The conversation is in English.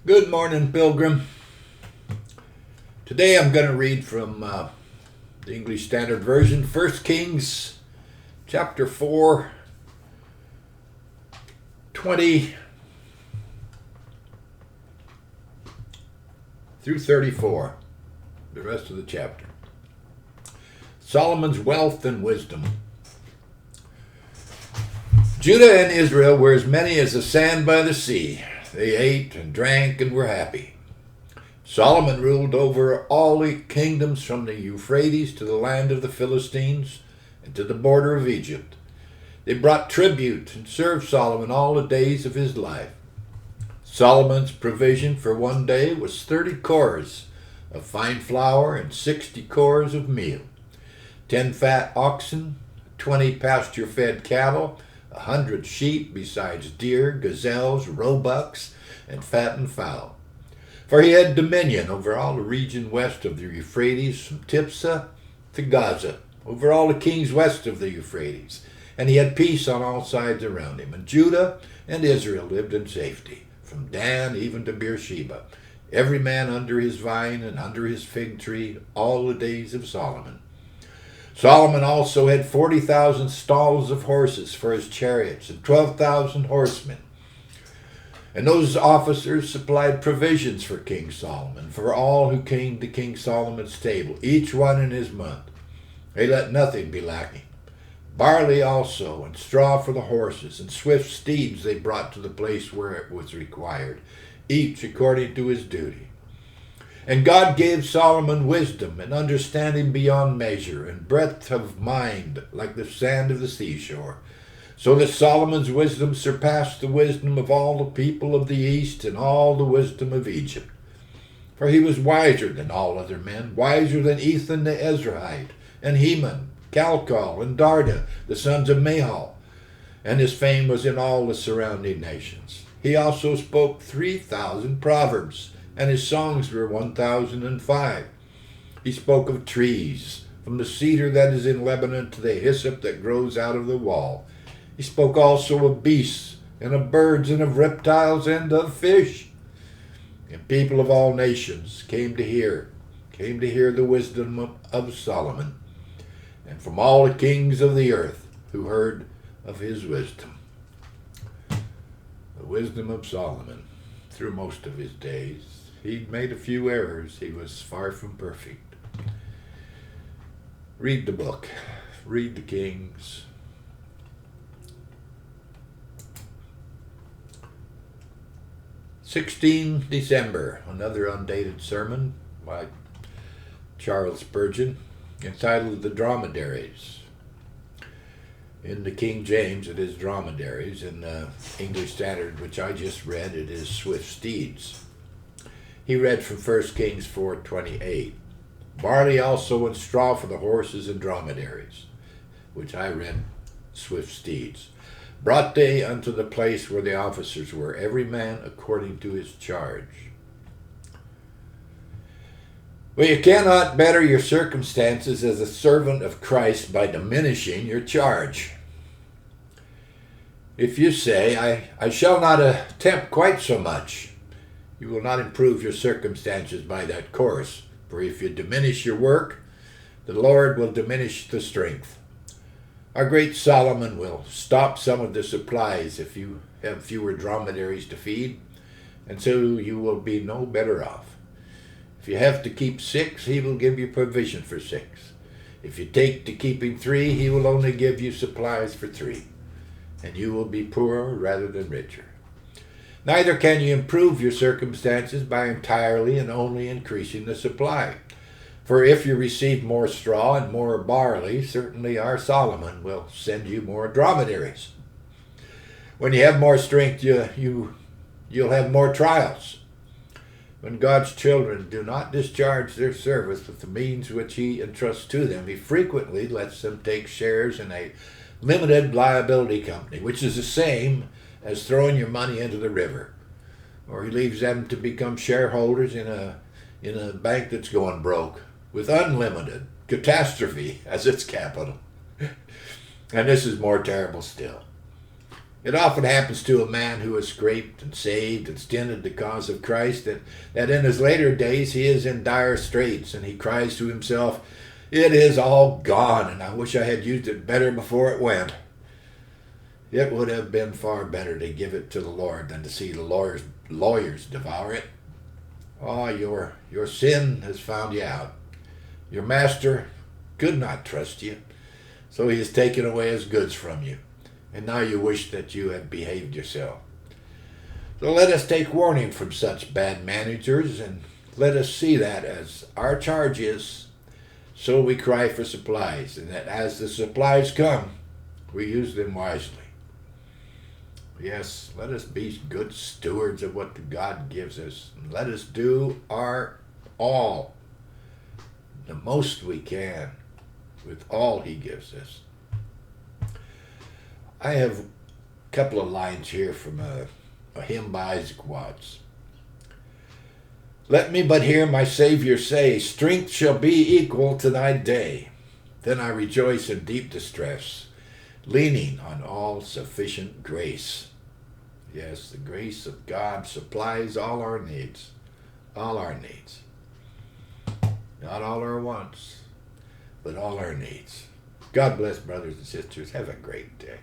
Good morning, Pilgrim. Today I'm going to read from the English Standard Version, 1 Kings chapter 4, 20 through 34, the rest of the chapter. Solomon's wealth and wisdom. Judah and Israel were as many as the sand by the sea. They ate and drank and were happy. Solomon ruled over all the kingdoms from the Euphrates to the land of the Philistines and to the border of Egypt. They brought tribute and served Solomon all the days of his life. Solomon's provision for one day was 30 cors of fine flour and 60 cors of meal, 10 fat oxen, 20 pasture-fed cattle, 100 sheep, besides deer, gazelles, roebucks, and fattened fowl. For he had dominion over all the region west of the Euphrates, from Tipsah to Gaza, over all the kings west of the Euphrates. And he had peace on all sides around him. And Judah and Israel lived in safety, from Dan even to Beersheba, every man under his vine and under his fig tree, all the days of Solomon. Solomon also had 40,000 stalls of horses for his chariots and 12,000 horsemen. And those officers supplied provisions for King Solomon, for all who came to King Solomon's table, each one in his month. They let nothing be lacking. Barley also, and straw for the horses, and swift steeds they brought to the place where it was required, each according to his duty. And God gave Solomon wisdom and understanding beyond measure, and breadth of mind like the sand of the seashore, so that Solomon's wisdom surpassed the wisdom of all the people of the east and all the wisdom of Egypt. For he was wiser than all other men, wiser than Ethan the Ezrahite, and Heman, Calcol, and Darda, the sons of Mahal, and his fame was in all the surrounding nations. He also spoke 3,000 proverbs, and his songs were 1,005. He spoke of trees, from the cedar that is in Lebanon to the hyssop that grows out of the wall. He spoke also of beasts, and of birds, and of reptiles, and of fish. And people of all nations came to hear the wisdom of Solomon, and from all the kings of the earth who heard of his wisdom. The wisdom of Solomon through most of his days. He'd made a few errors. He was far from perfect. Read the book. Read the Kings. December 16, another undated sermon by Charles Spurgeon, entitled The Dromedaries. In the King James it is Dromedaries. In the English Standard, which I just read, it is Swift Steeds. He read from 1 Kings 4:28. Barley also and straw for the horses and dromedaries, which I read swift steeds. Brought they unto the place where the officers were, every man according to his charge. Well, you cannot better your circumstances as a servant of Christ by diminishing your charge. If you say, I shall not attempt quite so much, you will not improve your circumstances by that course. For if you diminish your work, the Lord will diminish the strength. Our great Solomon will stop some of the supplies if you have fewer dromedaries to feed, and so you will be no better off. If you have to keep 6, he will give you provision for 6. If you take to keeping 3, he will only give you supplies for 3, and you will be poorer rather than richer. Neither can you improve your circumstances by entirely and only increasing the supply. For if you receive more straw and more barley, certainly our Solomon will send you more dromedaries. When you have more strength, you'll have more trials. When God's children do not discharge their service with the means which he entrusts to them, he frequently lets them take shares in a limited liability company, which is the same as throwing your money into the river. Or he leaves them to become shareholders in a bank that's going broke, with unlimited catastrophe as its capital. And this is more terrible still. It often happens to a man who is scraped and saved and stinted the cause of Christ that in his later days he is in dire straits and he cries to himself, "It is all gone, and I wish I had used it better before it went." It would have been far better to give it to the Lord than to see the lawyers devour it. Ah, your sin has found you out. Your master could not trust you, so he has taken away his goods from you. And now you wish that you had behaved yourself. So let us take warning from such bad managers, and let us see that as our charge is, so we cry for supplies, and that as the supplies come, we use them wisely. Yes, let us be good stewards of what God gives us. And let us do our all, the most we can, with all he gives us. I have a couple of lines here from a hymn by Isaac Watts. "Let me but hear my Savior say, 'Strength shall be equal to thy day.' Then I rejoice in deep distress, leaning on all-sufficient grace." Yes, the grace of God supplies all our needs. All our needs. Not all our wants, but all our needs. God bless, brothers and sisters. Have a great day.